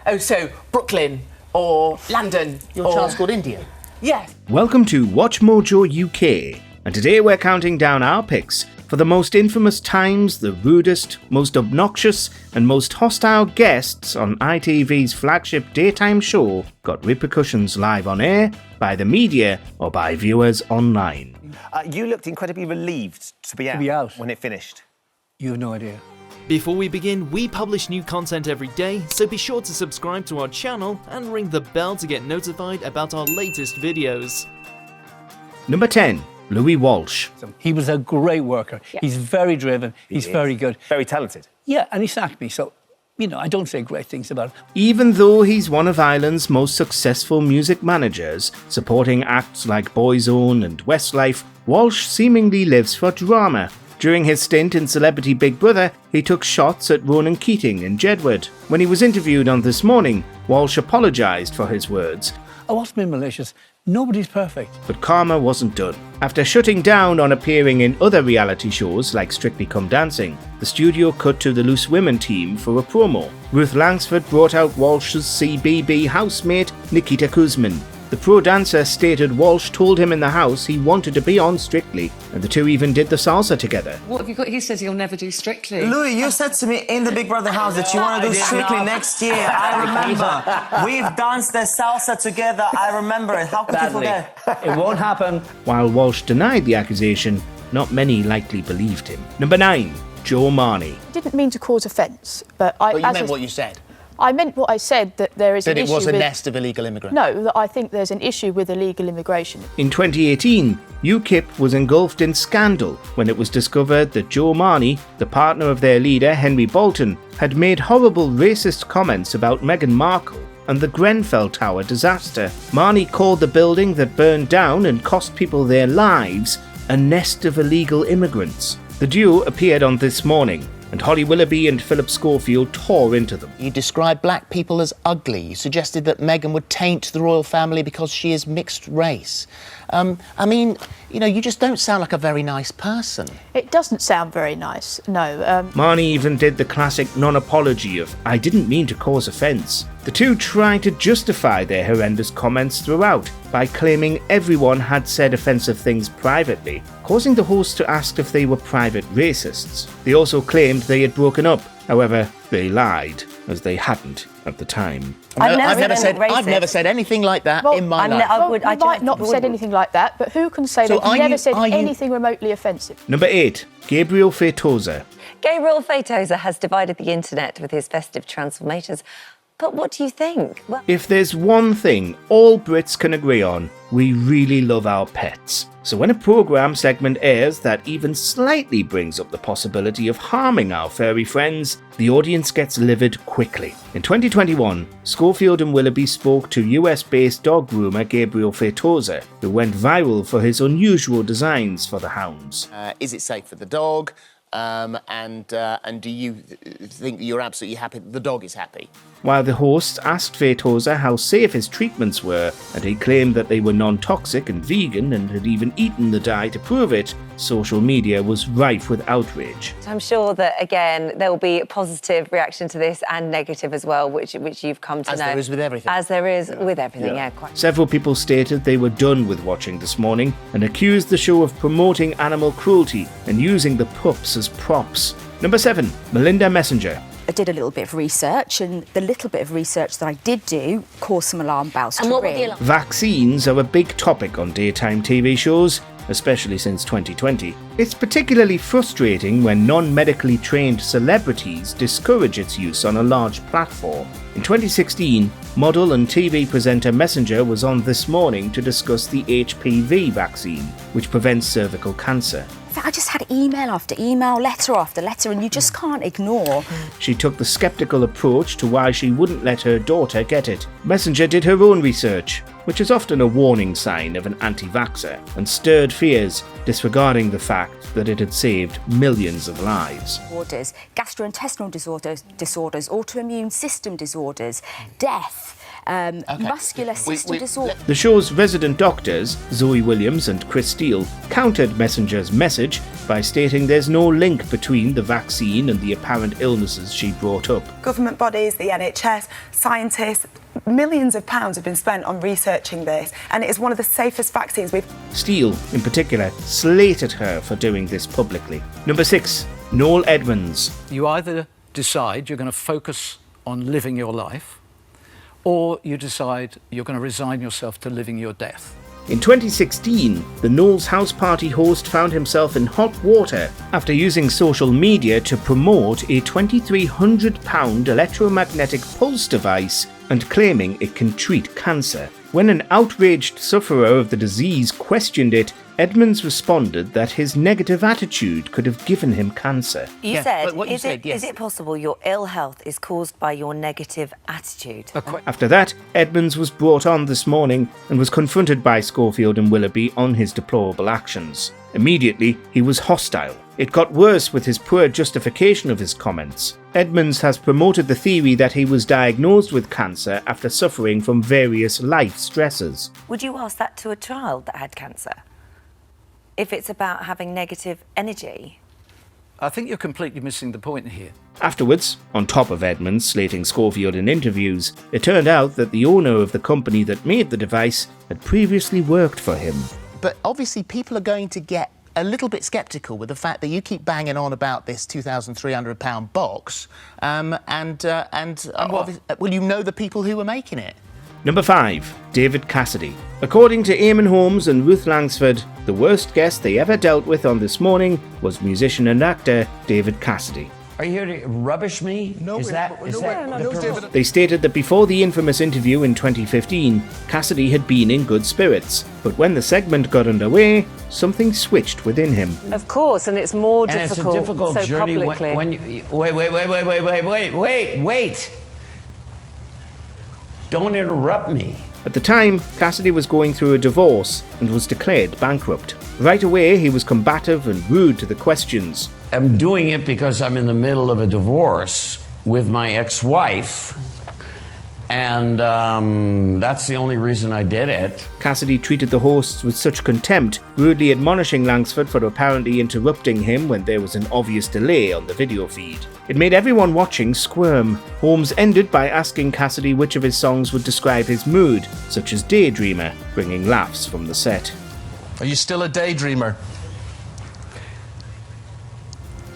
Oh, so Brooklyn or London. Your child's called India? Yeah. Welcome to WatchMojoUK, and today we're counting down our picks for the most infamous times, the rudest, most obnoxious, and most hostile guests on ITV's flagship daytime show got repercussions live on air, by the media, or by viewers online. You looked incredibly relieved to be out when it finished. You have no idea. Before we begin, we publish new content every day, so be sure to subscribe to our channel and ring the bell to get notified about our latest videos. Number 10. Louis Walsh. He was a great worker. Yeah. He's very driven. He's very good. Very talented. Yeah, and he sacked me, so, I don't say great things about him. Even though he's one of Ireland's most successful music managers, supporting acts like Boyzone and Westlife, Walsh seemingly lives for drama. During his stint in Celebrity Big Brother, he took shots at Ronan Keating in Jedward. When he was interviewed on This Morning, Walsh apologised for his words. I wasn't being malicious. Nobody's perfect. But karma wasn't done. After shutting down on appearing in other reality shows like Strictly Come Dancing, the studio cut to the Loose Women team for a promo. Ruth Langsford brought out Walsh's CBB housemate, Nikita Kuzmin. The pro dancer stated Walsh told him in the house he wanted to be on Strictly, and the two even did the salsa together. What have you got? He says he'll never do Strictly. Louis, you said to me in the Big Brother house that you want to do Strictly next year. I remember. We've danced the salsa together. I remember it. How could you forget? It won't happen. While Walsh denied the accusation, not many likely believed him. Number 9. Joe Marnie. I didn't mean to cause offence, but you meant what you said? I meant what I said, that there is an issue with... That it was a nest of illegal immigrants? No, that I think there's an issue with illegal immigration. In 2018, UKIP was engulfed in scandal when it was discovered that Joe Marnie, the partner of their leader Henry Bolton, had made horrible racist comments about Meghan Markle and the Grenfell Tower disaster. Marnie called the building that burned down and cost people their lives a nest of illegal immigrants. The duo appeared on This Morning, and Holly Willoughby and Philip Schofield tore into them. You described black people as ugly. You suggested that Meghan would taint the royal family because she is mixed race. You just don't sound like a very nice person. It doesn't sound very nice, no. Marnie even did the classic non-apology of, I didn't mean to cause offence. The two tried to justify their horrendous comments throughout by claiming everyone had said offensive things privately, causing the host to ask if they were private racists. They also claimed they had broken up. However, they lied, as they hadn't at the time. I've never said anything like that in my life. I might not have said anything like that, but who can say that you never said anything remotely offensive? Number 8. Gabriel Fosa. Gabriel Fosa has divided the internet with his festive transformations. But what do you think? Well, if there's one thing all Brits can agree on, we really love our pets. So when a programme segment airs that even slightly brings up the possibility of harming our furry friends, the audience gets livid quickly. In 2021, Schofield and Willoughby spoke to US-based dog groomer Gabriel Fosa, who went viral for his unusual designs for the hounds. Is it safe for the dog? And do you think that you're absolutely happy that the dog is happy? While the host asked Fosa how safe his treatments were, and he claimed that they were non-toxic and vegan and had even eaten the dye to prove it, social media was rife with outrage. I'm sure that, again, there will be a positive reaction to this and negative as well, which you've come to know. As there is with everything. As there is with everything, quite. Several people stated they were done with watching This Morning and accused the show of promoting animal cruelty and using the pups as props. Number 7. Melinda Messenger. I did a little bit of research, and the little bit of research that I did do caused some alarm bells to ring. Vaccines are a big topic on daytime TV shows, especially since 2020. It's particularly frustrating when non-medically trained celebrities discourage its use on a large platform. In 2016, model and TV presenter Messenger was on This Morning to discuss the HPV vaccine, which prevents cervical cancer. I just had email after email, letter after letter, and you just can't ignore. She took the sceptical approach to why she wouldn't let her daughter get it. Messenger did her own research. which is often a warning sign of an anti-vaxxer, and stirred fears, disregarding the fact that it had saved millions of lives. Disorders, gastrointestinal disorders, autoimmune system disorders, death, muscular system disorders. The show's resident doctors, Zoe Williams and Chris Steele, countered Messenger's message by stating there's no link between the vaccine and the apparent illnesses she brought up. Government bodies, the NHS, scientists, millions of pounds have been spent on researching this, and it is one of the safest vaccines we've... Steele, in particular, slated her for doing this publicly. Number 6, Noel Edmonds. You either decide you're going to focus on living your life, or you decide you're going to resign yourself to living your death. In 2016, the Noel's house party host found himself in hot water after using social media to promote a £2,300 electromagnetic pulse device and claiming it can treat cancer. When an outraged sufferer of the disease questioned it, Edmonds responded that his negative attitude could have given him cancer. You said, is it possible your ill health is caused by your negative attitude? After that, Edmonds was brought on this morning and was confronted by Schofield and Willoughby on his deplorable actions. Immediately, he was hostile. It got worse with his poor justification of his comments. Edmonds has promoted the theory that he was diagnosed with cancer after suffering from various life stresses. Would you ask that to a child that had cancer? If it's about having negative energy? I think you're completely missing the point here. Afterwards, on top of Edmonds slating Schofield in interviews, it turned out that the owner of the company that made the device had previously worked for him. But obviously people are going to get a little bit sceptical with the fact that you keep banging on about this £2,300 box, well, you know the people who were making it. Number 5, David Cassidy. According to Eamon Holmes and Ruth Langsford, the worst guest they ever dealt with on This Morning was musician and actor David Cassidy. Are you here to rubbish me? No, David. They stated that before the infamous interview in 2015, Cassidy had been in good spirits. But when the segment got underway, something switched within him. Of course, and it's more difficult. It's a difficult so journey publicly. when you... Wait. Don't interrupt me. At the time, Cassidy was going through a divorce and was declared bankrupt. Right away, he was combative and rude to the questions. I'm doing it because I'm in the middle of a divorce with my ex-wife, and that's the only reason I did it. Cassidy treated the hosts with such contempt, rudely admonishing Langsford for apparently interrupting him when there was an obvious delay on the video feed. It made everyone watching squirm. Holmes ended by asking Cassidy which of his songs would describe his mood, such as Daydreamer, bringing laughs from the set. Are you still a daydreamer?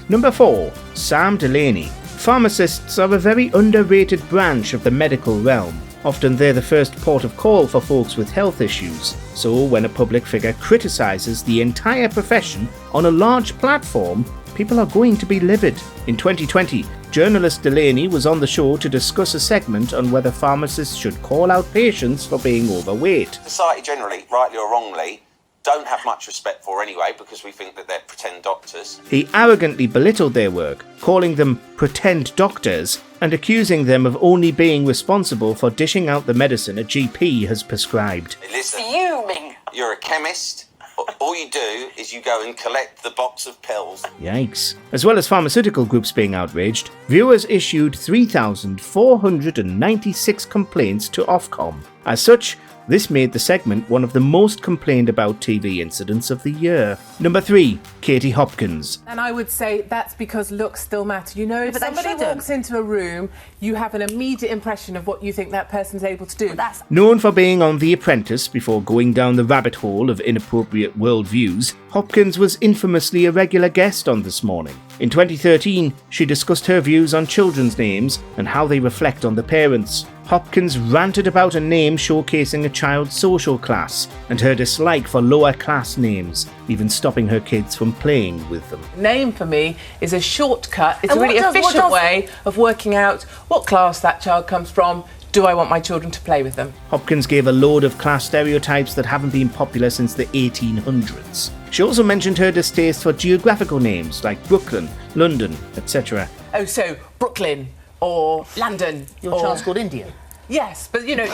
Number 4, Sam Delany. Pharmacists are a very underrated branch of the medical realm. Often they're the first port of call for folks with health issues. So when a public figure criticises the entire profession on a large platform, people are going to be livid. In 2020, journalist Delany was on the show to discuss a segment on whether pharmacists should call out patients for being overweight. Society generally, rightly or wrongly, don't have much respect for anyway because we think that they're pretend doctors. He arrogantly belittled their work, calling them pretend doctors and accusing them of only being responsible for dishing out the medicine a GP has prescribed. Listen, you're a chemist. All you do is you go and collect the box of pills. Yikes. As well as pharmaceutical groups being outraged, viewers issued 3,496 complaints to Ofcom. As such, this made the segment one of the most complained about TV incidents of the year. Number 3, Katie Hopkins. And I would say that's because looks still matter. You know, if somebody walks into a room, you have an immediate impression of what you think that person's able to do. Known for being on The Apprentice before going down the rabbit hole of inappropriate worldviews, Hopkins was infamously a regular guest on This Morning. In 2013, she discussed her views on children's names and how they reflect on the parents. Hopkins ranted about a name showcasing a child's social class and her dislike for lower class names, even stopping her kids from playing with them. Name for me is a shortcut. It's a really efficient way of working out what class that child comes from. Do I want my children to play with them? Hopkins gave a load of class stereotypes that haven't been popular since the 1800s. She also mentioned her distaste for geographical names like Brooklyn, London, etc. Oh, so Brooklyn or London. Your child's called India? Yes, but you know,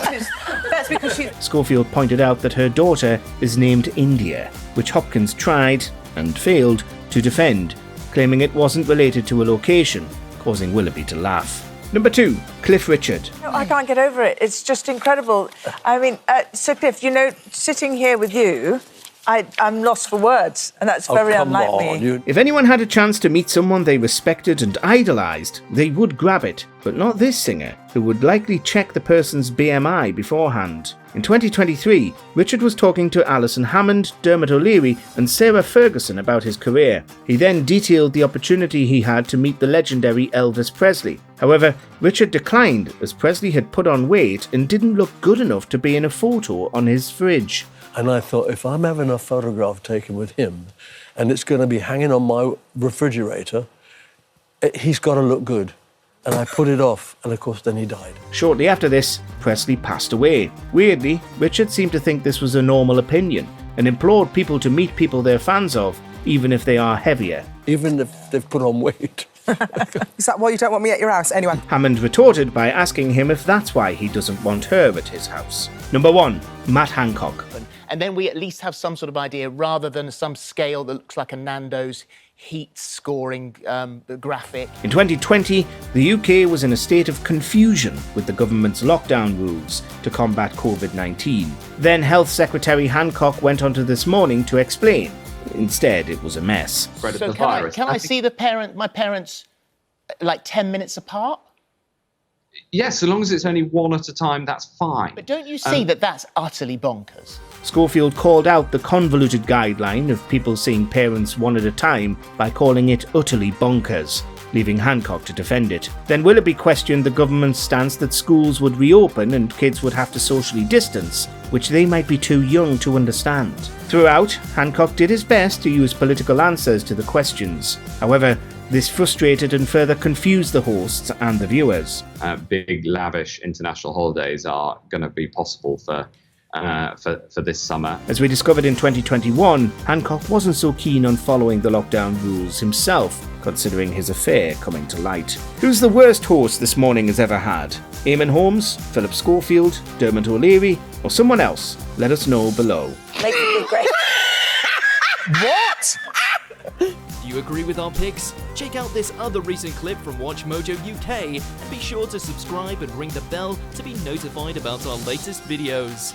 that's because she... Schofield pointed out that her daughter is named India, which Hopkins tried, and failed, to defend, claiming it wasn't related to a location, causing Willoughby to laugh. Number 2, Cliff Richard. No, I can't get over it. It's just incredible. I mean, Sir Cliff, you know, sitting here with you, I'm lost for words, and that's very unlike me. If anyone had a chance to meet someone they respected and idolised, they would grab it, but not this singer, who would likely check the person's BMI beforehand. In 2023, Richard was talking to Alison Hammond, Dermot O'Leary and Sarah Ferguson about his career. He then detailed the opportunity he had to meet the legendary Elvis Presley. However, Richard declined as Presley had put on weight and didn't look good enough to be in a photo on his fridge. And I thought, if I'm having a photograph taken with him and it's going to be hanging on my refrigerator, he's got to look good. And I put it off, and of course then he died. Shortly after this, Presley passed away. Weirdly, Richard seemed to think this was a normal opinion and implored people to meet people they're fans of, even if they are heavier. Even if they've put on weight. Is that why you don't want me at your house? Anyway. Hammond retorted by asking him if that's why he doesn't want her at his house. Number 1, Matt Hancock. And then we at least have some sort of idea, rather than some scale that looks like a Nando's heat scoring graphic. In 2020, the UK was in a state of confusion with the government's lockdown rules to combat COVID-19. Then Health Secretary Hancock went on to This Morning to explain. Instead, it was a mess. So can I see my parents like 10 minutes apart? Yes, so long as it's only one at a time, that's fine. But don't you see that that's utterly bonkers? Schofield called out the convoluted guideline of people seeing parents one at a time by calling it utterly bonkers, leaving Hancock to defend it. Then Willoughby questioned the government's stance that schools would reopen and kids would have to socially distance, which they might be too young to understand. Throughout, Hancock did his best to use political answers to the questions. However, this frustrated and further confused the hosts and the viewers. Big, lavish international holidays are going to be possible for this summer. As we discovered in 2021, Hancock wasn't so keen on following the lockdown rules himself, considering his affair coming to light. Who's the worst host This Morning has ever had? Eamon Holmes, Philip Schofield, Dermot O'Leary, or someone else? Let us know below. Makes it great. What? Do you agree with our picks? Check out this other recent clip from WatchMojoUK and be sure to subscribe and ring the bell to be notified about our latest videos.